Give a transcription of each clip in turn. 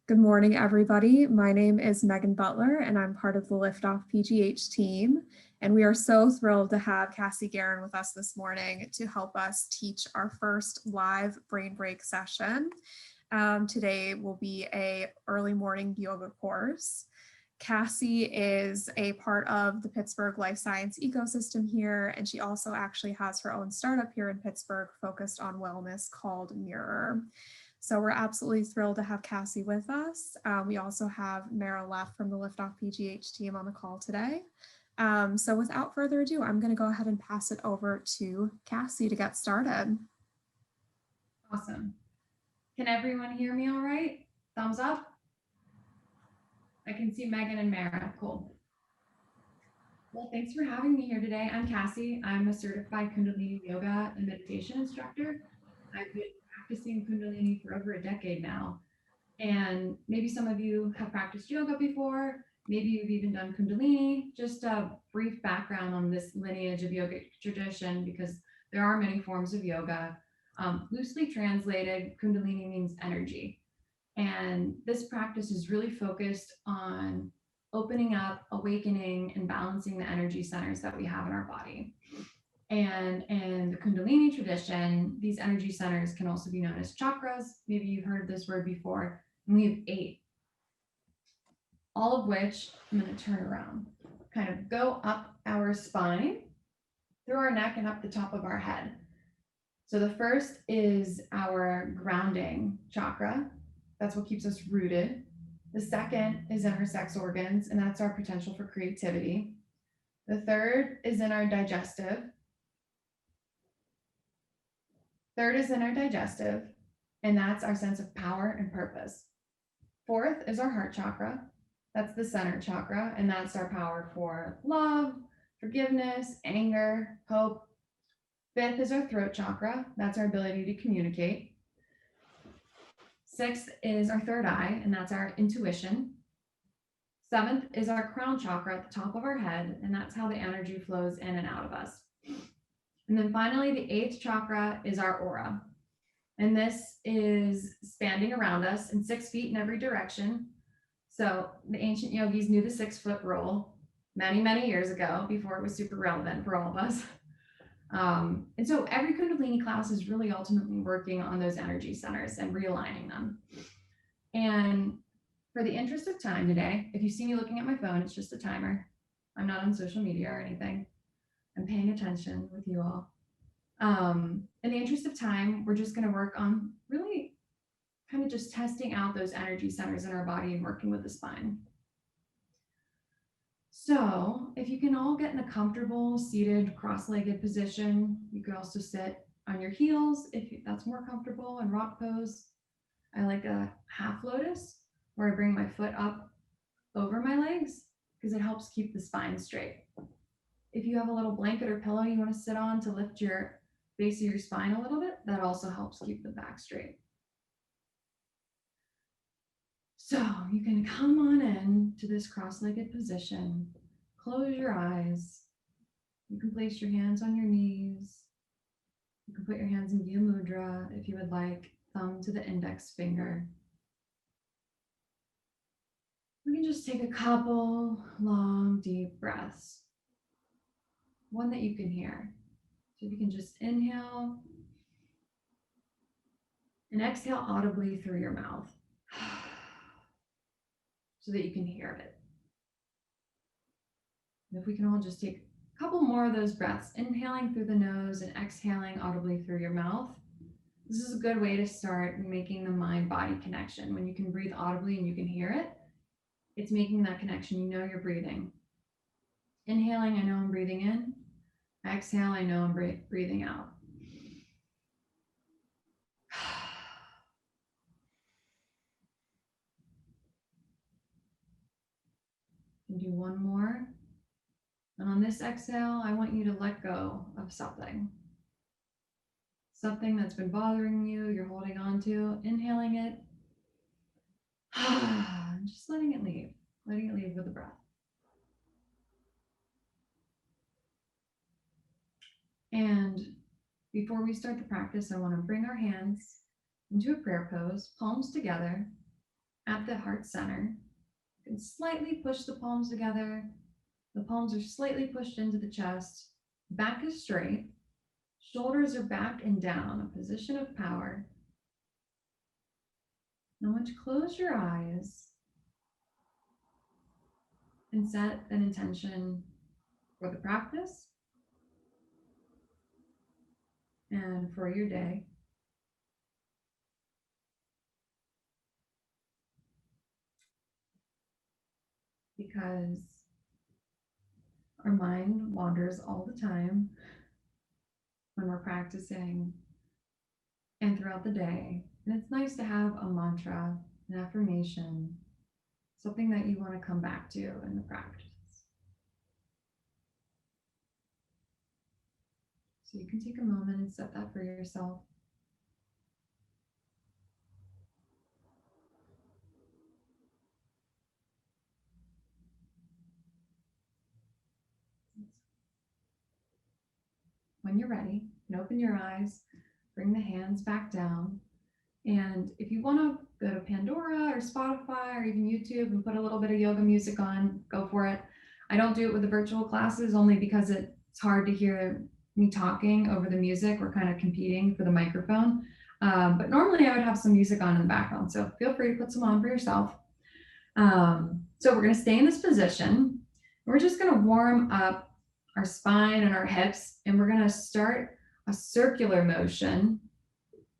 Good morning, everybody. My name is Megan Butler, and I'm part of the Liftoff PGH team. And we are so thrilled to have Cassie Guerin with us this morning to help us teach our first live brain break session. Today will be a early morning yoga course. Cassie is a part of the Pittsburgh life science ecosystem here, and she also actually has her own startup here in Pittsburgh focused on wellness called Mirror. So we're absolutely thrilled to have Cassie with us. We also have Mara Leff from the Liftoff PGH team on the call today. So without further ado, I'm going to go ahead and pass it over to Cassie to get started. Awesome. Can everyone hear me all right? Thumbs up. I can see Megan and Mara. Cool. Well, thanks for having me here today. I'm Cassie. I'm a certified Kundalini yoga and meditation instructor. I've been practicing Kundalini for over a decade now. And maybe some of you have practiced yoga before. Maybe you've even done Kundalini. Just a brief background on this lineage of yoga tradition, because there are many forms of yoga. Loosely translated, Kundalini means energy. And this practice is really focused on opening up, awakening, and balancing the energy centers that we have in our body. And in the Kundalini tradition, these energy centers can also be known as chakras. Maybe you've heard this word before. And we have 8, all of which I'm going to turn around, kind of go up our spine, through our neck, and up the top of our head. So the first is our grounding chakra. That's what keeps us rooted. The second is in our sex organs, and that's our potential for creativity. The third is in our digestive. Third is in our digestive, and that's our sense of power and purpose. Fourth is our heart chakra. That's the center chakra, and that's our power for love, forgiveness, anger, hope. Fifth is our throat chakra. That's our ability to communicate. Sixth is our third eye, and that's our intuition. Seventh is our crown chakra at the top of our head, and that's how the energy flows in and out of us. And then finally, the 8th chakra is our aura. And this is spanning around us in 6 feet in every direction. So the ancient yogis knew the 6-foot rule many, many years ago, before it was super relevant for all of us. And so every Kundalini class is really ultimately working on those energy centers and realigning them. And for the interest of time today, if you see me looking at my phone, it's just a timer. I'm not on social media or anything. I'm paying attention with you all. In the interest of time, we're just going to work on really kind of just testing out those energy centers in our body and working with the spine. So if you can all get in a comfortable seated cross-legged position, you could also sit on your heels if that's more comfortable, in rock pose. I like a half lotus, where I bring my foot up over my legs, because it helps keep the spine straight. If you have a little blanket or pillow you want to sit on to lift your base of your spine a little bit, that also helps keep the back straight. So you can come on in to this cross-legged position, close your eyes. You can place your hands on your knees. You can put your hands in Vya Mudra if you would like, thumb to the index finger. We can just take a couple long, deep breaths, one that you can hear. So if you can just inhale and exhale audibly through your mouth, so that you can hear it. And if we can all just take a couple more of those breaths, inhaling through the nose and exhaling audibly through your mouth. This is a good way to start making the mind-body connection. When you can breathe audibly and you can hear it, it's making that connection. You know you're breathing. Inhaling, I know I'm breathing in. Exhale, I know I'm breathing out. And do one more. And on this exhale, I want you to let go of something. Something that's been bothering you, you're holding on to, inhaling it, and just letting it leave with the breath. And before we start the practice, I want to bring our hands into a prayer pose, palms together, at the heart center. You can slightly push the palms together. The palms are slightly pushed into the chest. Back is straight. Shoulders are back and down, a position of power. Now, I want you to close your eyes and set an intention for the practice and for your day. Because our mind wanders all the time when we're practicing and throughout the day. And it's nice to have a mantra, an affirmation, something that you want to come back to in the practice. So you can take a moment and set that for yourself. When you're ready, you can open your eyes, bring the hands back down. And if you want to go to Pandora or Spotify or even YouTube and put a little bit of yoga music on, go for it. I don't do it with the virtual classes only because it's hard to hear me talking over the music. We're kind of competing for the microphone. But normally I would have some music on in the background. So feel free to put some on for yourself. So we're going to stay in this position. We're just going to warm up our spine and our hips, and we're going to start a circular motion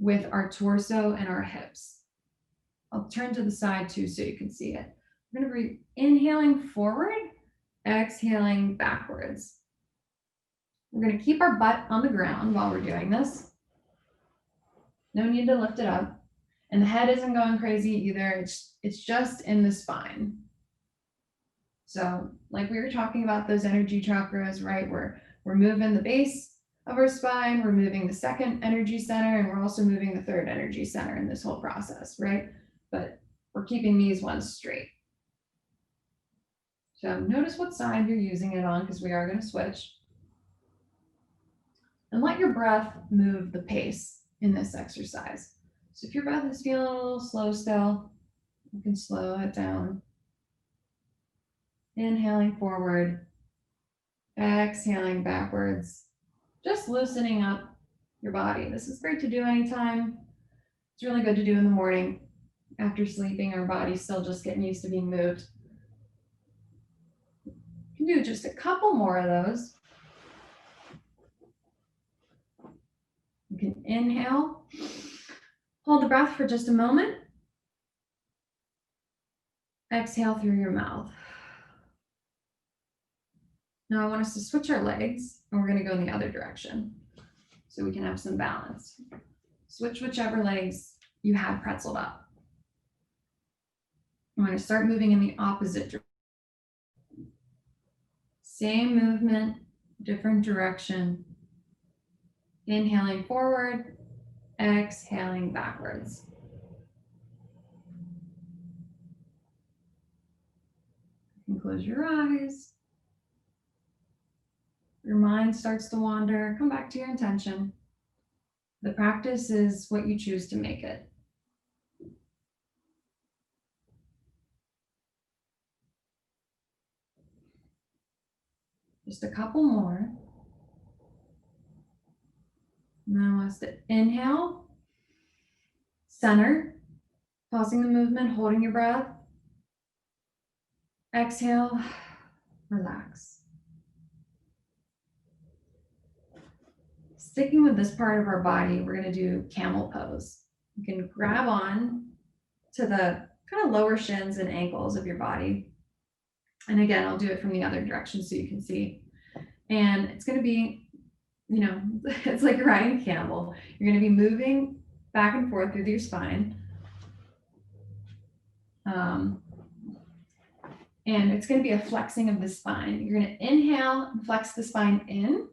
with our torso and our hips. I'll turn to the side too so you can see it. We're going to be inhaling forward, exhaling backwards. We're going to keep our butt on the ground while we're doing this. No need to lift it up. And the head isn't going crazy either. It's just in the spine. So like we were talking about those energy chakras, right? We're moving the base of our spine, we're moving the second energy center, and we're also moving the third energy center in this whole process, right? But we're keeping these ones straight. So notice what side you're using it on, because we are going to switch. And let your breath move the pace in this exercise. So if your breath is feeling a little slow still, you can slow it down. Inhaling forward, exhaling backwards, just loosening up your body. This is great to do anytime. It's really good to do in the morning. After sleeping, our body's still just getting used to being moved. You can do just a couple more of those. You can inhale, hold the breath for just a moment. Exhale through your mouth. Now I want us to switch our legs, and we're going to go in the other direction so we can have some balance. Switch whichever legs you have pretzeled up. I'm going to start moving in the opposite direction. Same movement, different direction. Inhaling forward, exhaling backwards. You can close your eyes. Your mind starts to wander, come back to your intention. The practice is what you choose to make it. Just a couple more. Now I want us to inhale, center, pausing the movement, holding your breath. Exhale, relax. Sticking with this part of our body, we're going to do camel pose. You can grab on to the kind of lower shins and ankles of your body. And again, I'll do it from the other direction so you can see. And it's going to be, it's like you're riding a camel. You're going to be moving back and forth through your spine. And it's going to be a flexing of the spine. You're going to inhale and flex the spine in,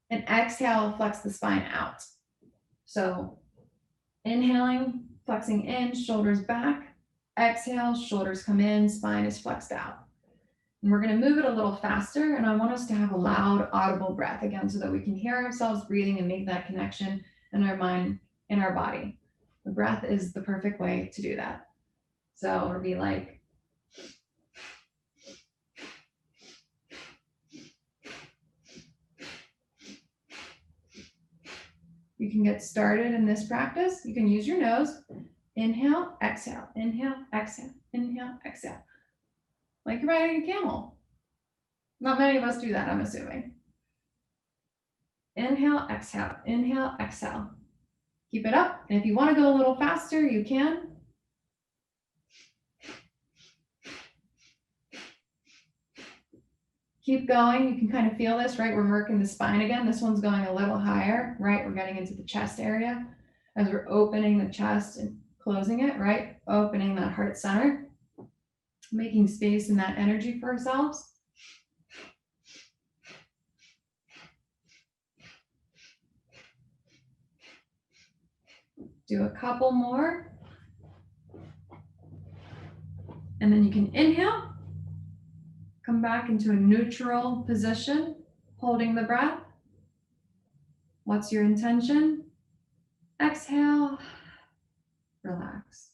and exhale, flex the spine out. So inhaling, flexing in, shoulders back. Exhale, shoulders come in, spine is flexed out. And we're going to move it a little faster, and I want us to have a loud, audible breath again so that we can hear ourselves breathing and make that connection in our mind, in our body. The breath is the perfect way to do that. So it'll be like, you can get started in this practice. You can use your nose. Inhale, exhale, inhale, exhale, inhale, exhale. Like you're riding a camel. Not many of us do that, I'm assuming. Inhale, exhale, inhale, exhale. Keep it up. And if you want to go a little faster, you can. Keep going. You can kind of feel this, right? We're working the spine again. This one's going a little higher, right? We're getting into the chest area as we're opening the chest and closing it, right? Opening that heart center, making space in that energy for ourselves. Do a couple more. And then you can inhale, come back into a neutral position, holding the breath. What's your intention? Exhale, relax.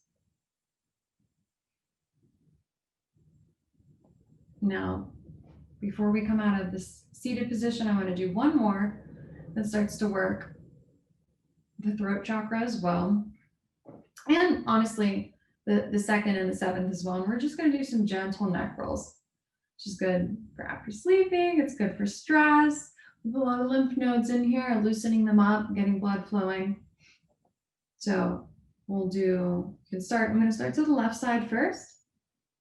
Now, before we come out of this seated position, I want to do one more that starts to work the throat chakra as well. And honestly, the second and the seventh as well. And we're just going to do some gentle neck rolls, which is good for after sleeping. It's good for stress. We have a lot of lymph nodes in here, loosening them up, getting blood flowing. So we'll do, I'm going to start to the left side first.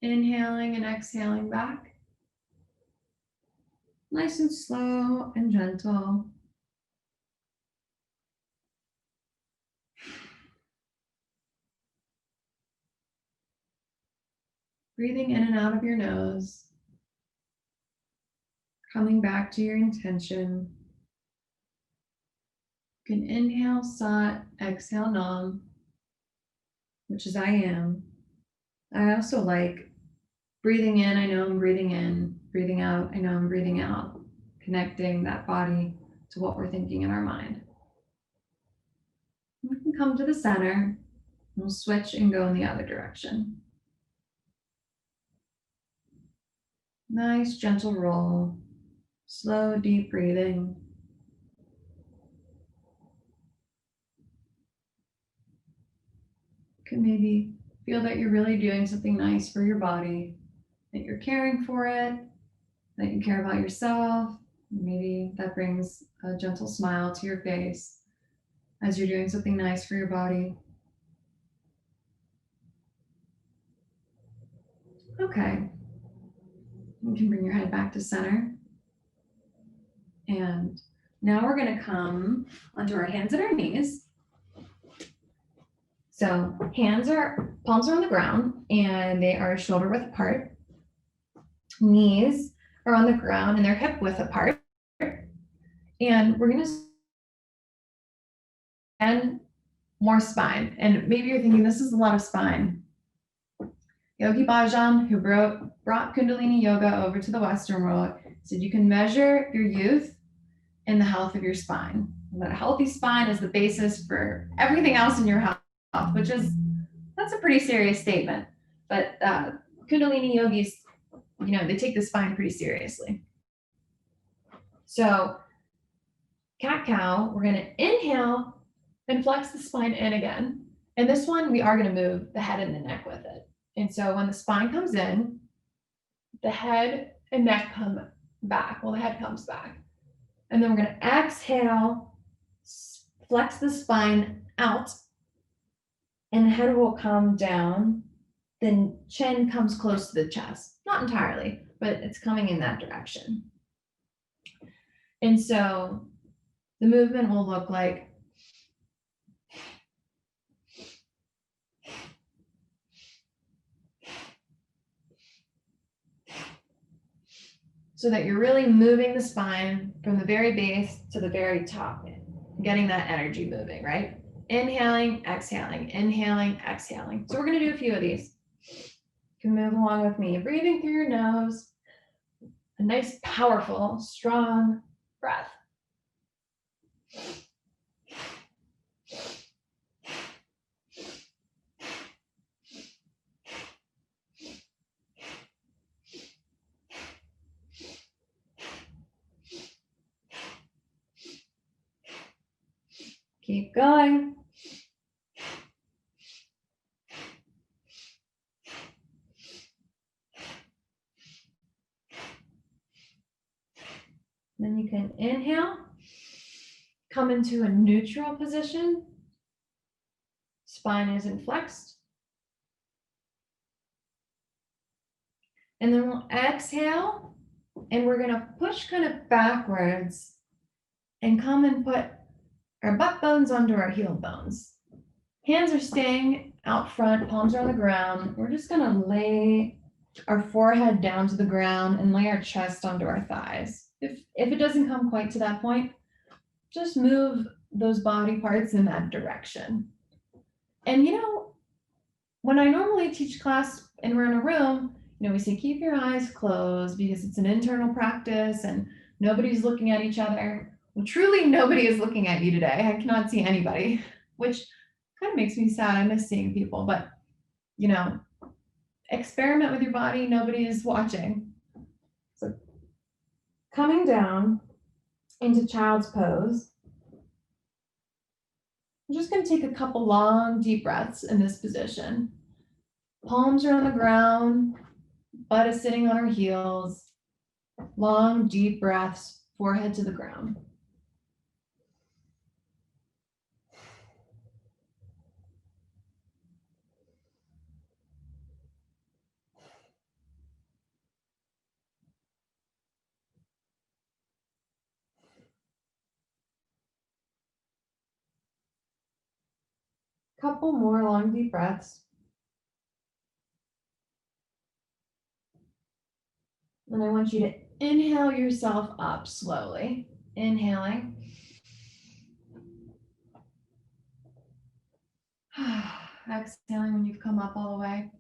Inhaling and exhaling back. Nice and slow and gentle. Breathing in and out of your nose. Coming back to your intention. You can inhale Sat, exhale Nam, which is I am. I also like breathing in, I know I'm breathing in, breathing out, I know I'm breathing out, connecting that body to what we're thinking in our mind. We can come to the center, we'll switch and go in the other direction. Nice, gentle roll, slow, deep breathing. You can maybe feel that you're really doing something nice for your body, that you're caring for it, that you care about yourself. Maybe that brings a gentle smile to your face as you're doing something nice for your body. Okay. You can bring your head back to center. And now we're going to come onto our hands and our knees. So palms are on the ground and they are shoulder width apart. Knees are on the ground and they're hip width apart. And we're going to and more spine. And maybe you're thinking this is a lot of spine. Yogi Bhajan, who brought Kundalini Yoga over to the Western world, said you can measure your youth in the health of your spine. And that a healthy spine is the basis for everything else in your health, that's a pretty serious statement. But Kundalini yogis, they take the spine pretty seriously. So cat-cow, we're going to inhale and flex the spine in again. And this one, we are going to move the head and the neck with it. And so when the spine comes in, the head and neck come back. Well, the head comes back. And then we're going to exhale, flex the spine out, and the head will come down. Then chin comes close to the chest. Not entirely, but it's coming in that direction. And so the movement will look like so that you're really moving the spine from the very base to the very top, getting that energy moving, right? Inhaling, exhaling, inhaling, exhaling. So we're going to do a few of these. You can move along with me, breathing through your nose, a nice, powerful, strong breath. Keep going. Then you can inhale, come into a neutral position. Spine isn't flexed. And then we'll exhale, and we're gonna push kind of backwards and come and put our butt bones onto our heel bones. Hands are staying out front, palms are on the ground. We're just gonna lay our forehead down to the ground and lay our chest onto our thighs. If it doesn't come quite to that point, just move those body parts in that direction. And when I normally teach class and we're in a room, we say keep your eyes closed because it's an internal practice and nobody's looking at each other. Well, truly nobody is looking at you today. I cannot see anybody, which kind of makes me sad. I miss seeing people, but experiment with your body. Nobody is watching. So coming down into child's pose. I'm just going to take a couple long, deep breaths in this position. Palms are on the ground, butt is sitting on our heels. Long, deep breaths, forehead to the ground. Couple more long, deep breaths. And I want you to inhale yourself up slowly. Inhaling. Exhaling when you've come up all the way.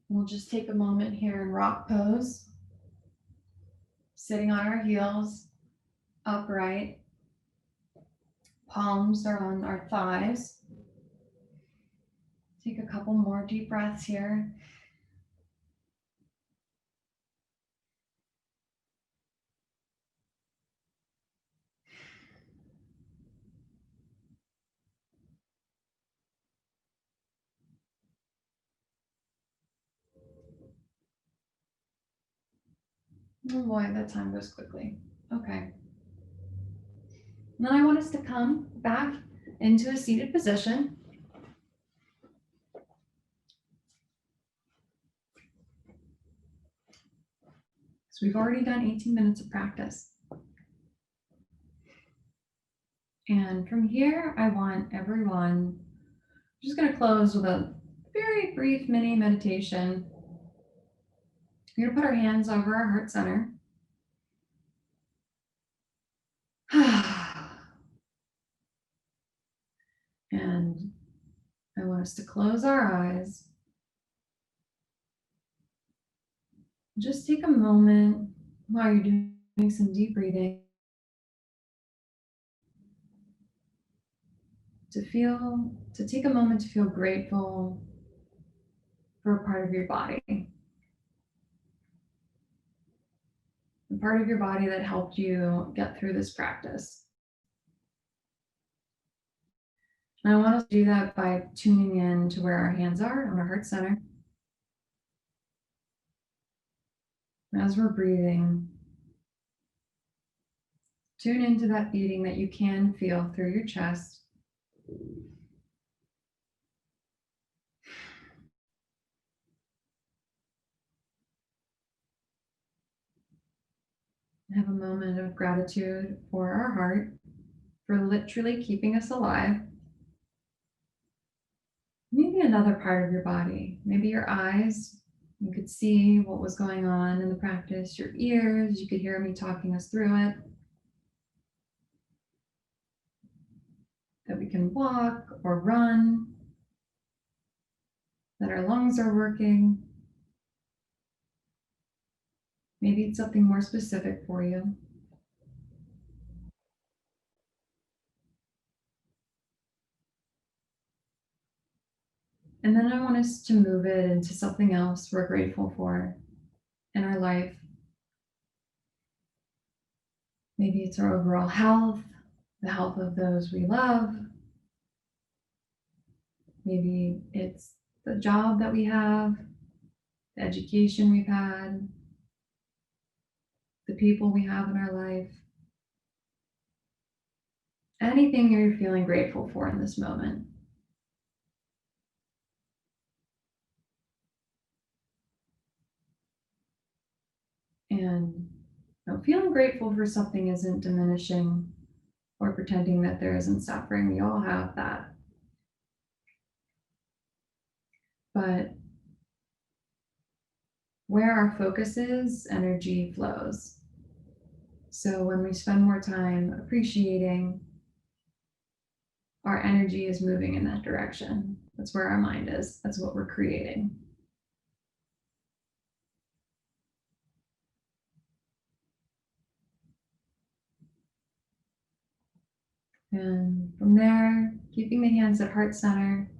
We'll just take a moment here in rock pose. Sitting on our heels, upright. Palms are on our thighs. Take a couple more deep breaths here. Oh boy, that time goes quickly. Okay. Then I want us to come back into a seated position. So we've already done 18 minutes of practice. And from here, I want everyone, I'm just going to close with a very brief mini meditation. We're going to put our hands over our heart center. And I want us to close our eyes. Just take a moment while you're doing some deep breathing to take a moment to feel grateful for a part of your body. The part of your body that helped you get through this practice. And I want us to do that by tuning in to where our hands are on our heart center. As we're breathing, tune into that beating that you can feel through your chest. Have a moment of gratitude for our heart, for literally keeping us alive. Maybe another part of your body, maybe your eyes. You could see what was going on in the practice. Your ears, you could hear me talking us through it. That we can walk or run. That our lungs are working. Maybe it's something more specific for you. And then I want us to move it into something else we're grateful for in our life. Maybe it's our overall health, the health of those we love. Maybe it's the job that we have, the education we've had, the people we have in our life. Anything you're feeling grateful for in this moment. And feeling grateful for something isn't diminishing or pretending that there isn't suffering. We all have that. But where our focus is, energy flows. So when we spend more time appreciating, our energy is moving in that direction. That's where our mind is. That's what we're creating. And from there, keeping the hands at heart center,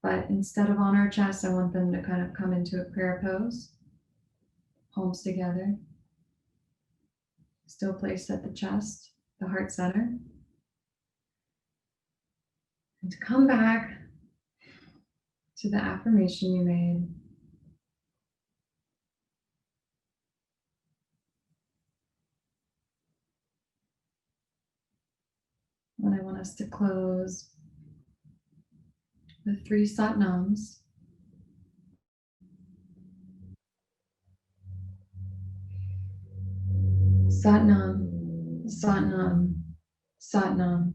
but instead of on our chest, I want them to kind of come into a prayer pose, palms together, still placed at the chest, the heart center. And to come back to the affirmation you made. And I want us to close the 3 Satnams. Satnam, Satnam, Satnam.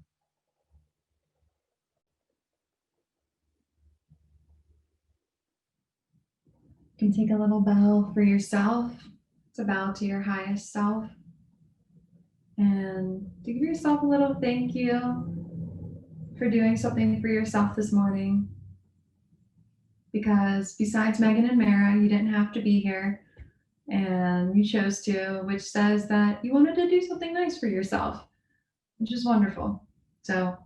You can take a little bow for yourself. It's a bow to your highest self. And to give yourself a little thank you for doing something for yourself this morning. Because besides Megan and Mara, you didn't have to be here. And you chose to, which says that you wanted to do something nice for yourself, which is wonderful. So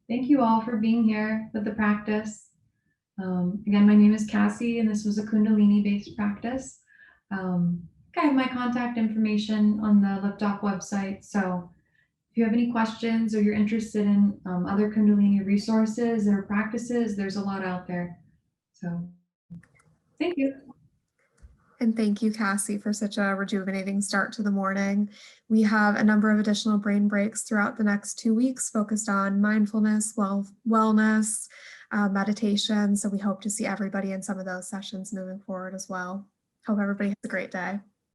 thank you all for being here with the practice. Again, my name is Cassie, and this was a Kundalini-based practice. I have my contact information on the Liftoff website. So if you have any questions or you're interested in other Kundalini resources or practices, there's a lot out there. So thank you. And thank you, Cassie, for such a rejuvenating start to the morning. We have a number of additional brain breaks throughout the next 2 weeks focused on mindfulness, wellness, meditation. So we hope to see everybody in some of those sessions moving forward as well. Hope everybody has a great day.